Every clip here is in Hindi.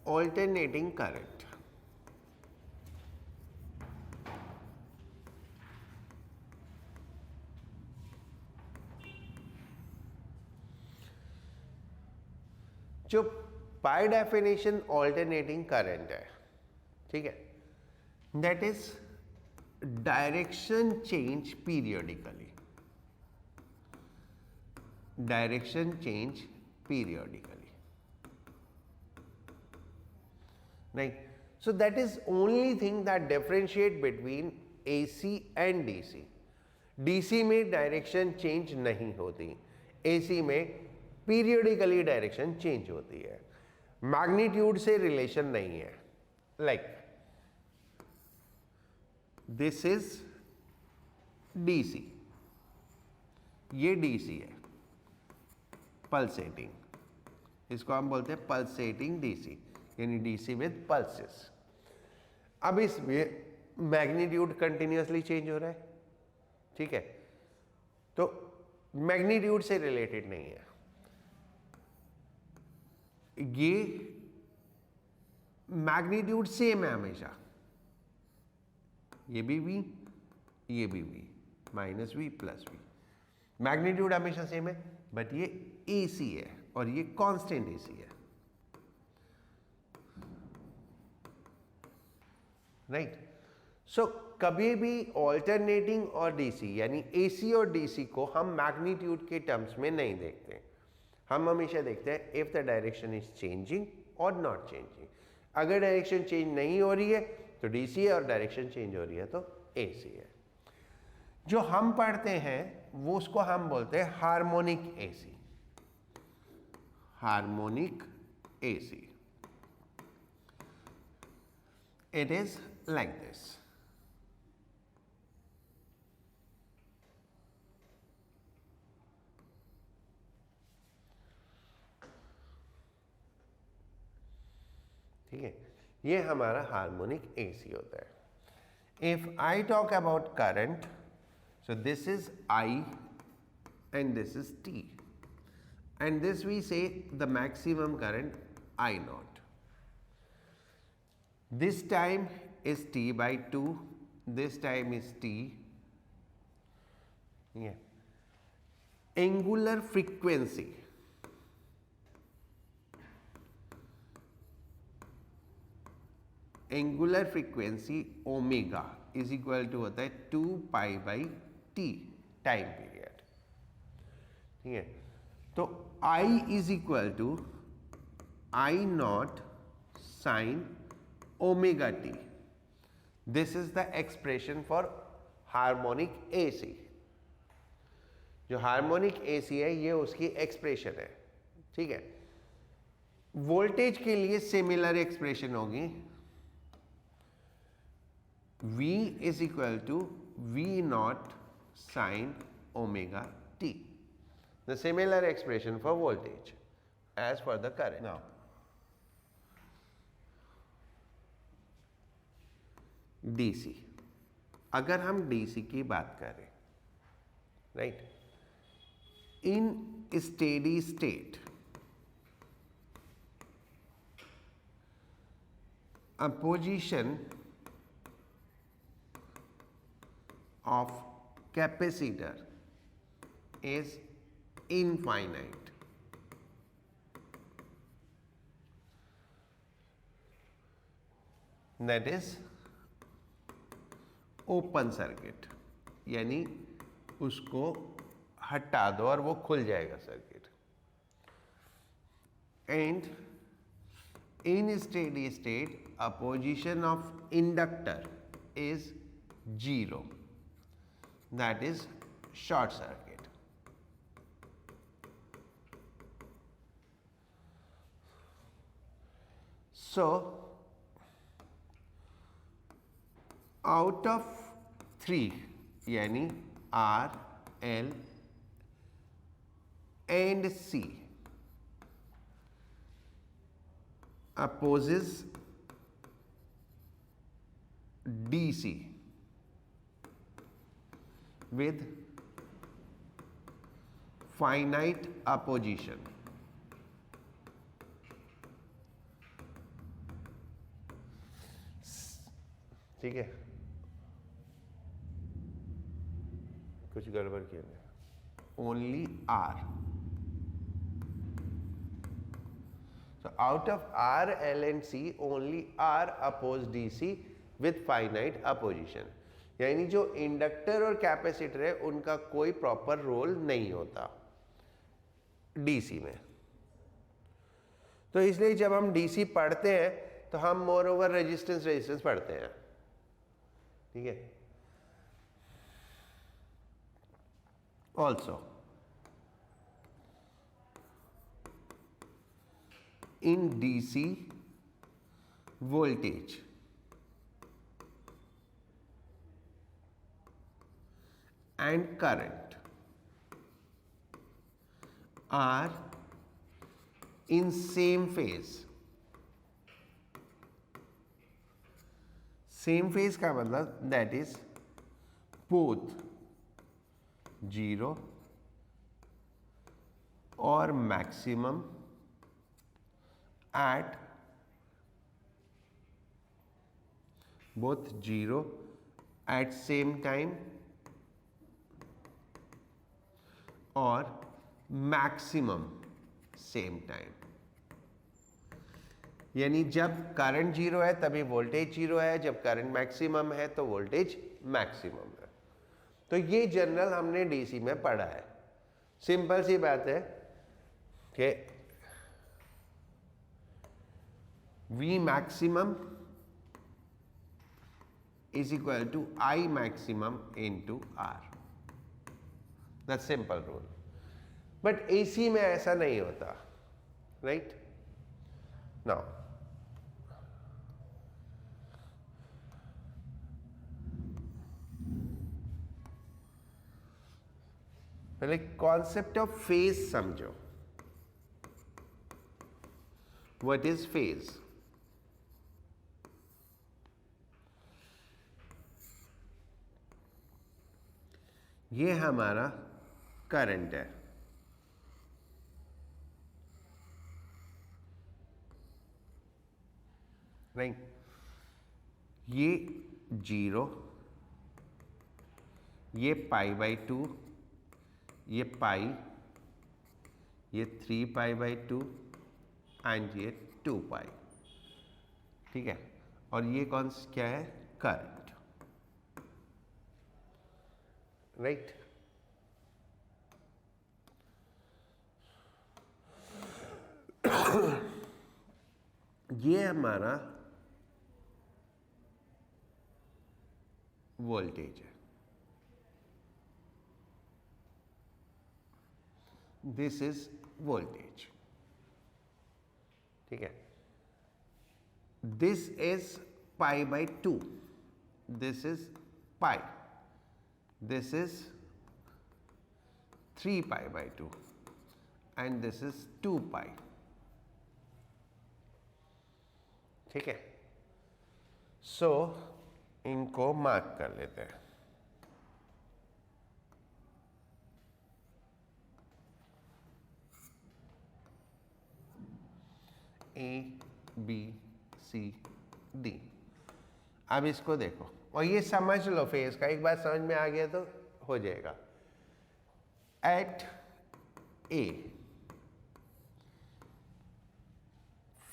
alternating current. जो बाय डेफिनेशन ऑल्टरनेटिंग करंट है, ठीक है, that is direction change periodically. Direction change periodically, right. So that is only thing that differentiate between AC and DC. DC में डायरेक्शन चेंज नहीं होती, एसी में पीरियडिकली डायरेक्शन चेंज होती है. मैग्नीट्यूड से रिलेशन नहीं है. लाइक दिस इज डीसी, ये डीसी है, पल्सेटिंग. इसको हम बोलते हैं पल्सेटिंग डीसी, यानी डीसी विद पल्सेस. अब इसमें मैग्नीट्यूड कंटिन्यूअसली चेंज हो रहा है, ठीक है, तो मैग्नीट्यूड से रिलेटेड नहीं है. ये मैग्नीट्यूड सेम है हमेशा, ये भी वी, ये भी V, minus V plus V. Magnitude हमेशा सेम है, बट ये एसी है और ये कांस्टेंट एसी है, राइट. सो कभी भी ऑल्टरनेटिंग और डीसी यानी एसी और डीसी को हम मैग्नीट्यूड के टर्म्स में नहीं देखते. हम हमेशा देखते हैं if the direction is changing और नॉट चेंजिंग. अगर डायरेक्शन चेंज नहीं हो रही है तो डीसी है, और डायरेक्शन चेंज हो रही है तो एसी है. जो हम पढ़ते हैं वो उसको हम बोलते हैं harmonic AC. Harmonic AC, it is like this. ठीक है, ये हमारा हार्मोनिक एसी होता है. If I talk about current, so this is I and this is T, and this we say the maximum current I naught. This time is T by 2, this time is T. Angular frequency, angular frequency omega is equal to होता है 2 pi by T time period. ठीक है, तो I is equal to I naught sine omega t. This is the expression for harmonic AC. जो हार्मोनिक एसी है ये उसकी एक्सप्रेशन है, ठीक है. वोल्टेज के लिए सिमिलर एक्सप्रेशन होगी. V is equal to V naught sin omega t. The similar expression for voltage as for the current. Now, DC. अगर हम DC की बात करें, right? In steady state, a position of capacitor is infinite. That is open circuit, यानी उसको हटा दो और वो खुल जाएगा circuit. And in steady state, a position of inductor is 0. That is short circuit. So out of 3 यानी R, L and C opposes DC with finite opposition. ठीक है, कुछ गड़बड़ किया नहीं, only R. So out of R, L and C, only R oppose DC with finite opposition. यानी जो इंडक्टर और कैपेसिटर है उनका कोई प्रॉपर रोल नहीं होता डीसी में. तो इसलिए जब हम डीसी पढ़ते हैं तो हम मोर ओवर रेजिस्टेंस पढ़ते हैं. ठीक है. Also in DC, voltage and current are in same phase. Same phase का मतलब that is both 0 or maximum at both 0 at same time or maximum same time. यानी जब करंट 0 है तभी वोल्टेज 0 है, जब करंट मैक्सिमम है तो वोल्टेज मैक्सिमम है. तो ये जनरल हमने डीसी में पढ़ा है. सिंपल सी बात है कि V maximum is equal to I maximum into R. That's simple rule. But AC में ऐसा नहीं होता, right? Now, पहले concept of phase समझो. What is phase? ये हमारा करंट है. राइट. ये 0, ये π/2, ये पाई, ये 3π/2 एंड ये 2π. ठीक है. और ये कौन क्या है? करंट. राइट. ये हमारा वोल्टेज है. This is voltage. ठीक है. This is π/2. This is pi. This is 3π/2 and this is 2π. ठीक है. सो इनको मार्क कर लेते हैं. A, B, C, D. अब इसको देखो और ये समझ लो फेज का. एक बार समझ में आ गया तो हो जाएगा. At a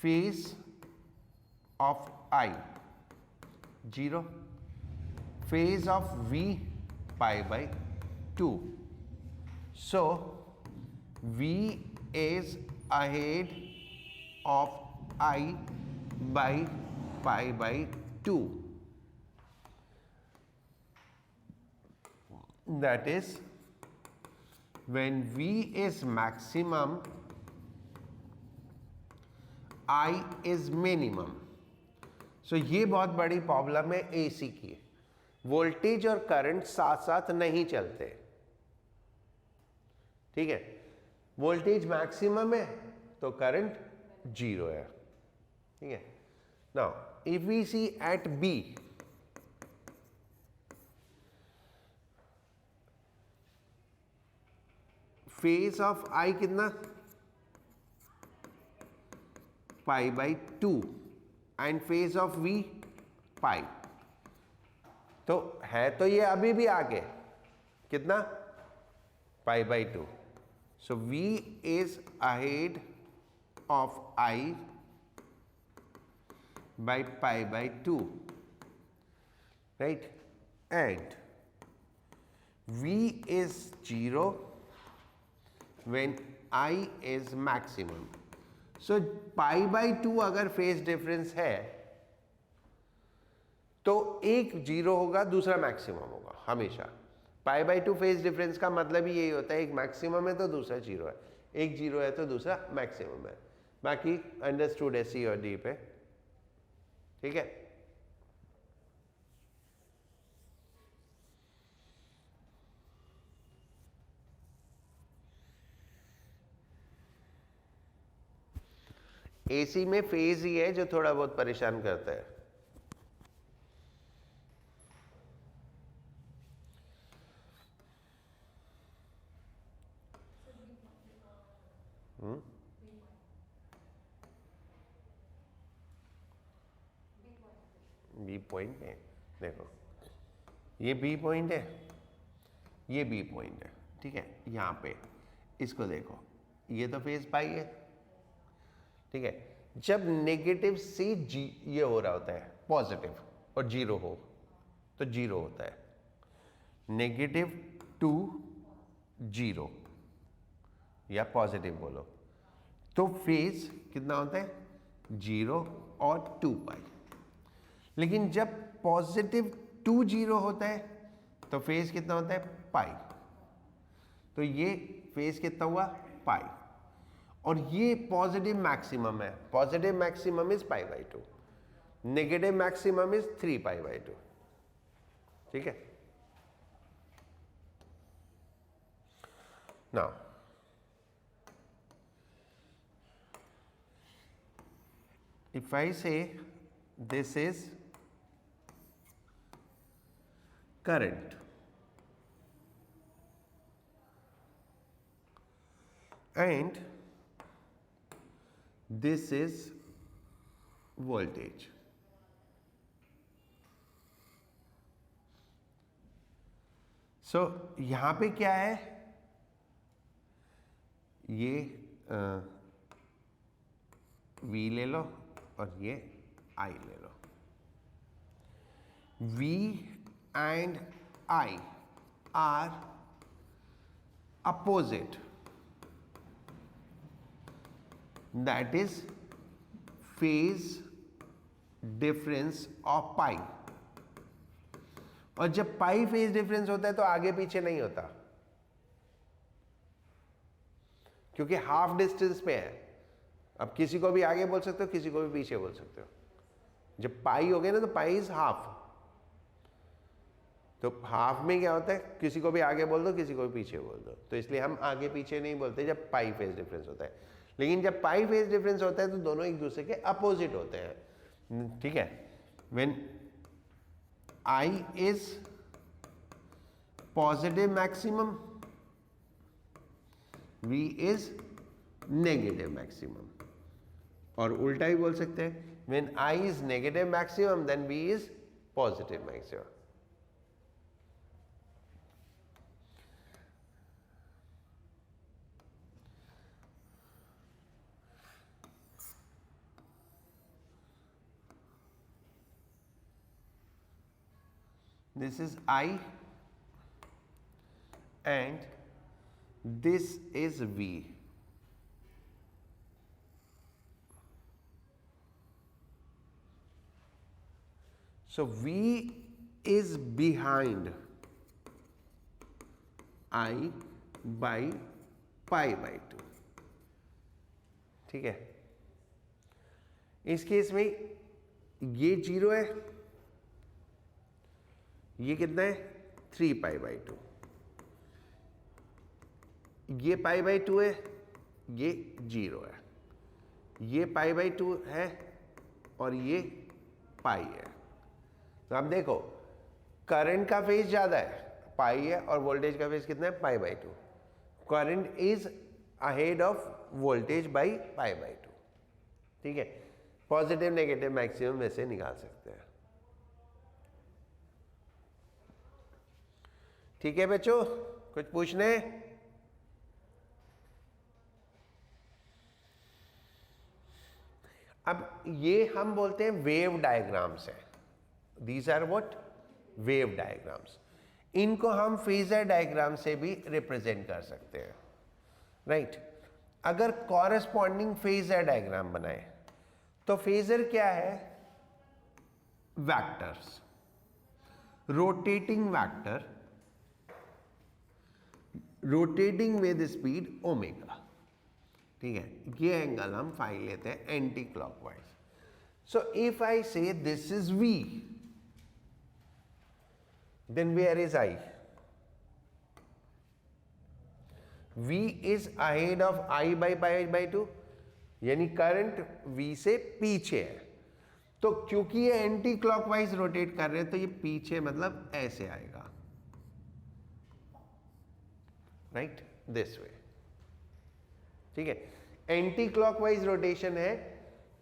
phase of I 0, phase of V π/2. So V is ahead of I by π/2. That is when V is maximum, I is minimum. So ये बहुत बड़ी प्रॉब्लम है AC की. वोल्टेज और करंट साथ साथ नहीं चलते. ठीक है. वोल्टेज मैक्सिमम है तो करंट 0 है. ठीक है. Now if we see at B, phase of I कितना? π/2 and phase of V pi. तो है तो ये अभी भी आगे कितना π/2. So V is ahead of I by π/2, right? And V is 0 when I is maximum. So π/2 अगर फेज डिफरेंस है तो एक 0 होगा, दूसरा मैक्सिमम होगा हमेशा. π/2 फेज डिफरेंस का मतलब ही यही होता है, एक मैक्सिमम है तो दूसरा 0 है, एक 0 है तो दूसरा मैक्सिमम है. बाकी अंडरस्टूड है सी और डी पे. ठीक है. एसी में फेज ही है जो थोड़ा बहुत परेशान करता है. बी पॉइंट है, देखो ये बी पॉइंट है, ये बी पॉइंट है. ठीक है. यहाँ पे इसको देखो, ये तो फेज पाई है. ठीक है. जब नेगेटिव से ये हो रहा होता है पॉजिटिव और 0 हो तो 0 होता है. नेगेटिव टू 0 या पॉजिटिव बोलो तो फेज कितना होता है 0 और 2π. लेकिन जब पॉजिटिव 2 0 होता है तो फेज कितना होता है π. तो ये फेज कितना हुआ π. और ये पॉजिटिव मैक्सिमम है. Positive maximum is π/2, negative maximum is 3π/2. ठीक है. Now if I say this is current and this is voltage, so यहाँ पे क्या है, ये V ले लो और ये I ले लो. V and I are opposite, that is phase difference of π. और जब पाई फेज डिफरेंस होता है तो आगे पीछे नहीं होता, क्योंकि हाफ डिस्टेंस पे है. अब किसी को भी आगे बोल सकते हो, किसी को भी पीछे बोल सकते हो. जब पाई हो गया ना तो पाई इज हाफ. तो हाफ में क्या होता है, किसी को भी आगे बोल दो, किसी को भी पीछे बोल दो. तो इसलिए हम आगे पीछे नहीं बोलते जब पाई फेज डिफरेंस होता है. लेकिन जब पाई फेज डिफरेंस होता है तो दोनों एक दूसरे के अपोजिट होते हैं. ठीक है. When I is positive maximum, V is negative maximum. और उल्टा ही बोल सकते हैं, when I is negative maximum then V is positive maximum. This is I and this is V. So V is behind I by π/2. ठीक है. इस केस में ये 0 है, ये कितना है 3π/2. ये π/2 है, ये 0 है, ये π/2 है और ये पाई है. तो अब देखो करंट का फेज ज्यादा है, पाई है, और वोल्टेज का फेज कितना है π/2. Current is ahead of voltage by π/2. ठीक है. पॉजिटिव नेगेटिव मैक्सिमम वैसे निकाल सकते हैं. ठीक है बच्चों, कुछ पूछने? अब ये हम बोलते हैं वेव डायग्राम्स है। These are what? Wave diagrams. इनको हम फेजर डायग्राम से भी रिप्रेजेंट कर सकते हैं, राइट? अगर कॉरेस्पॉन्डिंग फेजर डायग्राम बनाए तो फेजर क्या है? Vectors, rotating vector, rotating with speed omega, ठीक है? ये एंगल हम फाइल लेते हैं anti clockwise. So if I say this is V, then where is I? V is ahead of I by pi by 2, यानी करंट V से पीछे है। तो क्योंकि ये एंटी क्लॉकवाइज रोटेट कर रहे हैं तो ये पीछे मतलब ऐसे आएगा, राइट? दिस वे, ठीक है? एंटी क्लॉकवाइज रोटेशन है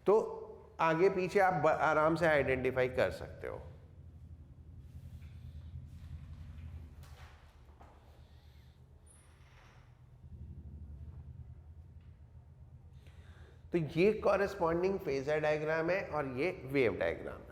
तो आगे पीछे आप आराम से आइडेंटिफाई कर सकते हो। तो ये कॉरेस्पॉन्डिंग फेजर डायग्राम है और ये वेव डायग्राम है।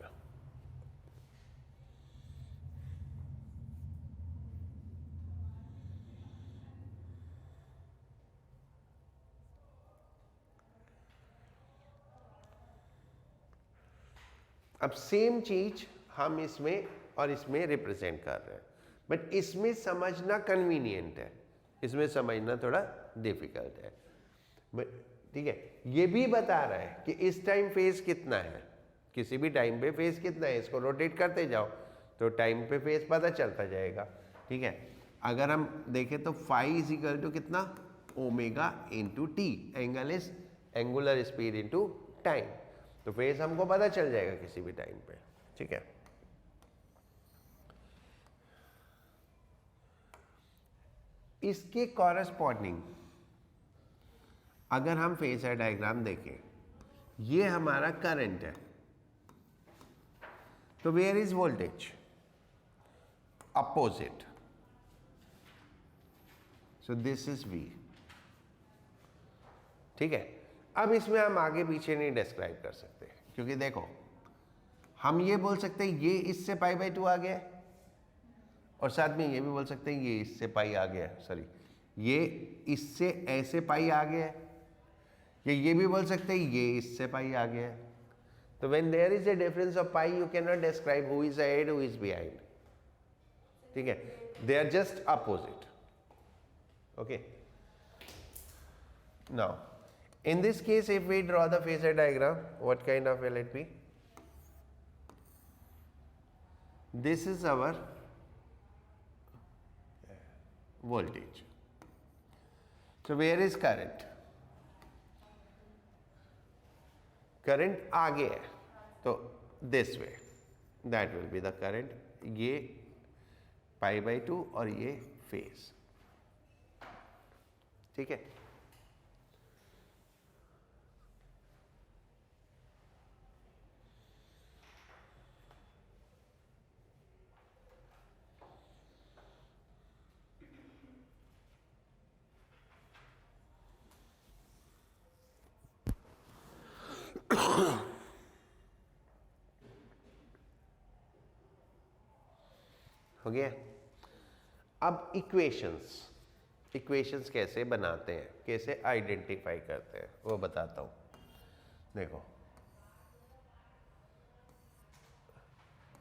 अब सेम चीज हम इसमें और इसमें रिप्रेजेंट कर रहे हैं, बट इसमें समझना कन्वीनियंट है, इसमें समझना थोड़ा डिफिकल्ट है। बट ठीक है, ये भी बता रहा है कि इस टाइम फेज कितना है, किसी भी टाइम पे फेज कितना है, इसको रोटेट करते जाओ तो टाइम पे फेज पता चलता जाएगा, ठीक है? अगर हम देखें तो फाई इज इक्वल टू कितना? Omega into T, angle is angular speed into time, तो फेज हमको पता चल जाएगा किसी भी टाइम पे, ठीक है? इसके कॉरेस्पॉन्डिंग अगर हम फेजर डायग्राम देखें, ये हमारा करंट है, तो where is voltage? Opposite, so this is V, ठीक है? अब इसमें हम आगे पीछे नहीं डिस्क्राइब कर सकते, क्योंकि देखो हम ये बोल सकते हैं ये इससे पाई बाई 2 आ गया है, और साथ में ये भी बोल सकते हैं ये इससे पाई आ गया है, सॉरी ये इससे ऐसे पाई आ गया है, या ये भी बोल सकते हैं ये इससे पाई आ गया है। तो when there is a difference of pi you can not describe who is ahead who is behind, ठीक है? They are just opposite, okay? Now in this case if we draw the phasor diagram, what kind of will it be? This is our voltage, so where is current? Current आगे है तो this way, that will be the current, ये पाई बाई 2 और ये फेज, ठीक है? हो गया? अब इक्वेशंस, इक्वेशंस कैसे बनाते हैं, कैसे आइडेंटिफाई करते हैं वो बताता हूं। देखो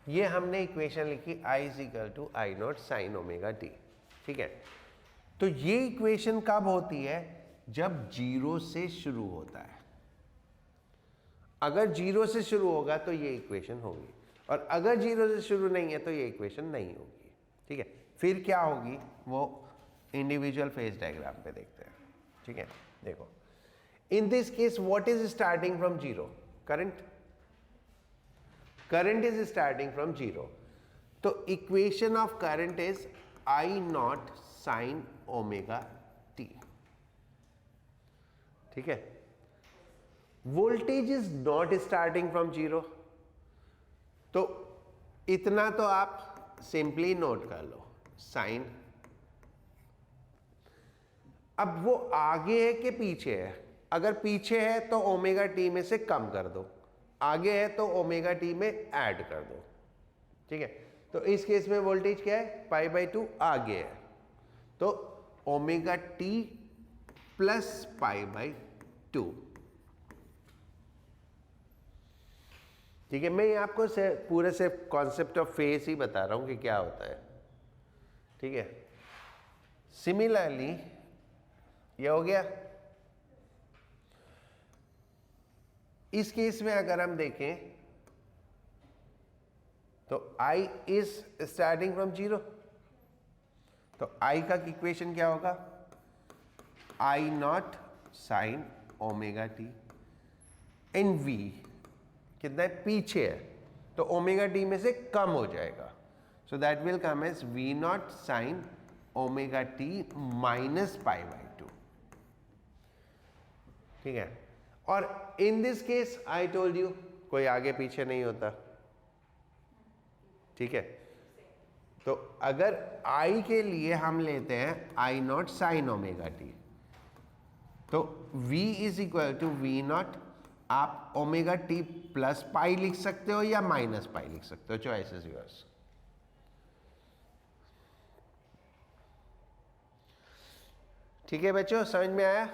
ये हमने इक्वेशन लिखी I is equal to I naught sine omega t, ठीक है? तो ये इक्वेशन कब होती है? जब 0 से शुरू होता है। अगर 0 से शुरू होगा तो ये इक्वेशन होगी, और अगर 0 से शुरू नहीं है तो ये इक्वेशन नहीं होगी, ठीक है? फिर क्या होगी वो इंडिविजुअल फेज डायग्राम पे देखते हैं, ठीक है? देखो इन this case what is starting from 0? Current, current is starting from 0, तो equation of current is I naught sine omega t, ठीक है? Voltage is not starting from 0, तो इतना तो आप सिंपली नोट कर लो, साइन अब वो आगे है कि पीछे है? अगर पीछे है तो ओमेगा टी में से कम कर दो, आगे है तो ओमेगा टी में ऐड कर दो, ठीक है। तो इस केस में वोल्टेज क्या है? पाई बाई 2 आगे है, तो omega t plus pi by 2, ठीक है। मैं ये आपको पूरे से कॉन्सेप्ट ऑफ फेज ही बता रहा हूं कि क्या होता है, ठीक है। सिमिलरली ये हो गया। इस केस में अगर हम देखें तो I इज स्टार्टिंग फ्रॉम 0, तो I का इक्वेशन क्या होगा? I naught sine omega T, and V कितना है? पीछे है, तो ओमेगा टी में से कम हो जाएगा, so that will come as V naught sine omega t minus pi by 2, ठीक है। और in this case I told you कोई आगे पीछे नहीं होता, ठीक है। तो अगर I के लिए हम लेते हैं I naught sine omega t, तो V is equal to V naught, आप ओमेगा टी प्लस पाई लिख सकते हो या माइनस पाई लिख सकते हो, चॉइस इज योर्स। ठीक है बच्चों, समझ में आया?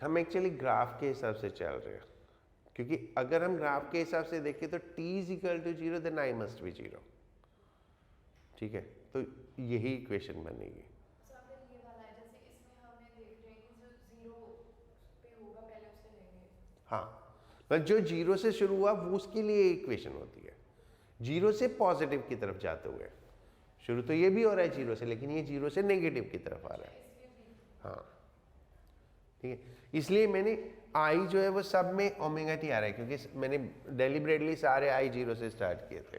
हम एक्चुअली ग्राफ के हिसाब से चल रहे हैं, क्योंकि अगर हम ग्राफ के हिसाब से देखें तो t is equal to 0 then I must be 0, ठीक है। तो यही इक्वेशन बनेगी। हाँ, पर जो 0 से शुरू हुआ वो उसके लिए इक्वेशन होती है, 0 से पॉजिटिव की तरफ जाते हुए। शुरू तो ये भी हो रहा है 0 से, लेकिन ये 0 से नेगेटिव की तरफ आ रहा है। हाँ, ठीक है। इसलिए मैंने I जो है वो सब में ओमेगा टी आ रहा है, क्योंकि मैंने डेलिबरेटली सारे I 0 से स्टार्ट किए थे।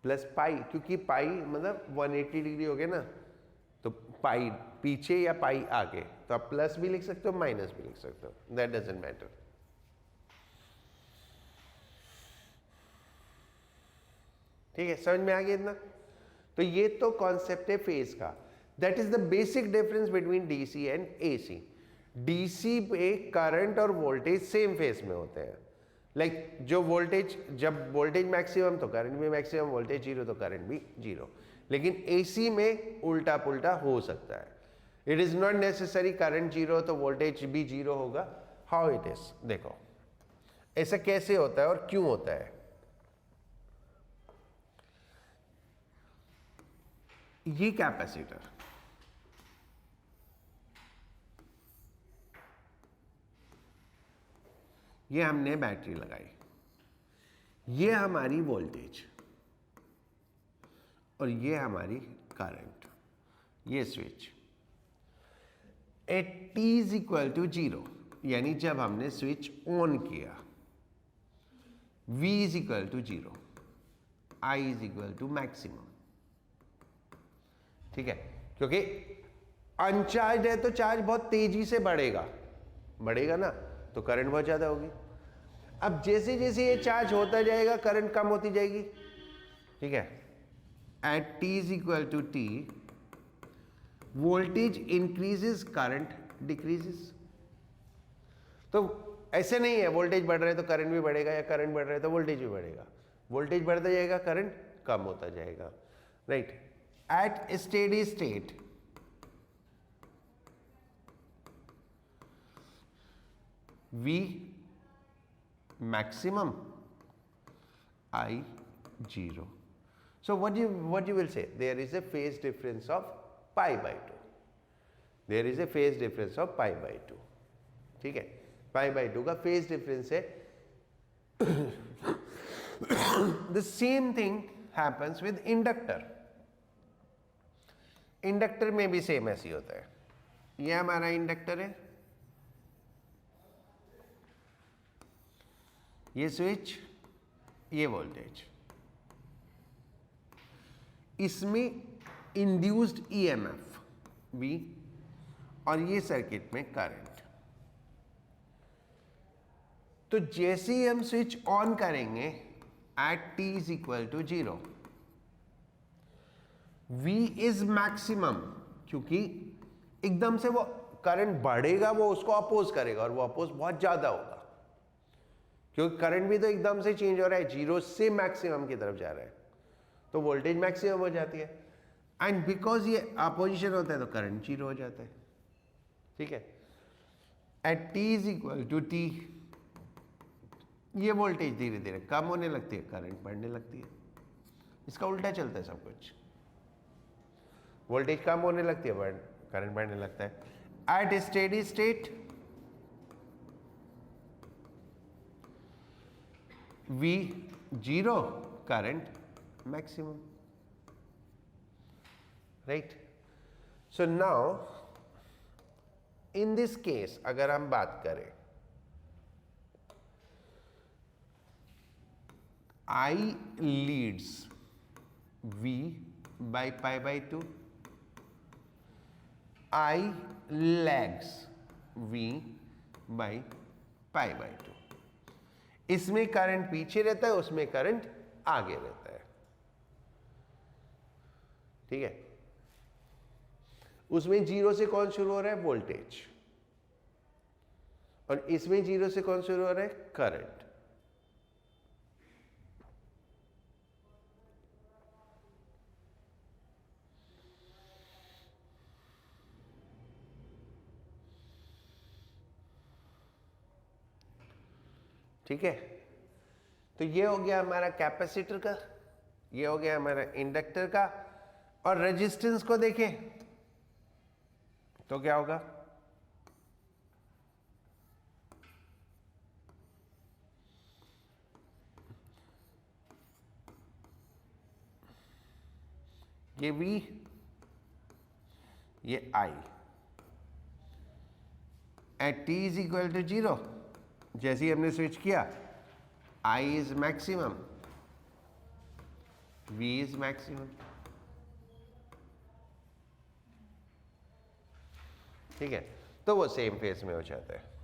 प्लस पाई, क्योंकि पाई मतलब 180 डिग्री हो गया ना, तो पाई पीछे या पाई आगे, तो आप प्लस भी लिख सकते हो माइनस भी लिख सकते हो, दैट डजंट मैटर। ठीक है, समझ में आ गया इतना? तो ये तो कॉन्सेप्ट है फेज का। That is the basic difference between DC and AC. DC पे करंट और वोल्टेज सेम फेज में होते हैं, लाइक जो वोल्टेज, जब वोल्टेज मैक्सिमम तो करंट भी मैक्सिमम, वोल्टेज जीरो तो करंट भी जीरो। लेकिन एसी में उल्टा पुल्टा हो सकता है। It is not necessary current zero तो वोल्टेज भी जीरो होगा। हाउ इट इज, देखो ऐसा कैसे होता है और क्यों होता है। ये कैपेसिटर, ये हमने बैटरी लगाई, ये हमारी वोल्टेज और ये हमारी करंट, ये switch at t is equal to 0, यानी जब हमने स्विच ऑन किया, v is equal to 0, I is equal to maximum. ठीक है, क्योंकि अनचार्ज है तो चार्ज बहुत तेजी से बढ़ेगा ना, तो करंट बहुत ज्यादा होगी। अब जैसे जैसे ये चार्ज होता जाएगा करंट कम होती जाएगी। ठीक है, at t is equal to t voltage increases current decreases. तो ऐसे नहीं है वोल्टेज बढ़ रहा है तो करंट भी बढ़ेगा, या करंट बढ़ रहा है तो वोल्टेज भी बढ़ेगा। वोल्टेज बढ़ता जाएगा, करंट कम होता जाएगा, right. At steady state V maximum, I 0. So what you will say, there is a phase difference of pi by 2. There is a phase difference of pi by 2. ठीक है, pi by 2 का phase difference है। The same thing happens with inductor. Inductor में भी सेम ऐसी होता है। ये हमारा इंडक्टर है, ये स्विच, ये वोल्टेज, इसमें इंड्यूस्ड ईएमएफ V और ये सर्किट में करंट। तो जैसे ही हम स्विच ऑन करेंगे at t is equal to 0, V is maximum, क्योंकि एकदम से वो करंट बढ़ेगा, वो उसको अपोज करेगा और वो अपोज बहुत ज्यादा होगा, क्योंकि करंट भी तो एकदम से चेंज हो रहा है, 0 से मैक्सिमम की तरफ जा रहा है, तो वोल्टेज मैक्सिमम हो जाती है। एंड बिकॉज ये अपोजिशन होता है तो करंट 0 हो जाता है। ठीक है, at t is equal to t ये वोल्टेज धीरे धीरे कम होने लगती है, करंट बढ़ने लगती है। इसका उल्टा चलता है सब कुछ, वोल्टेज कम होने लगती है, करंट बढ़ने लगता है। At steady state V 0, current maximum, right. So now in this case अगर हम बात करें, I leads V by pi by 2, I lags V by pi by 2। इसमें करंट पीछे रहता है, उसमें करंट आगे रहता है। ठीक है, उसमें 0 से कौन शुरू हो रहा है? वोल्टेज। और इसमें 0 से कौन शुरू हो रहा है? करंट। ठीक है, तो ये हो गया हमारा कैपेसिटर का, ये हो गया हमारा इंडक्टर का। और रेजिस्टेंस को देखें तो क्या होगा? ये V, ये I। At t is equal to 0, जैसे ही हमने स्विच किया, I is maximum, V is maximum. ठीक है, तो वो सेम फेज में हो जाता है।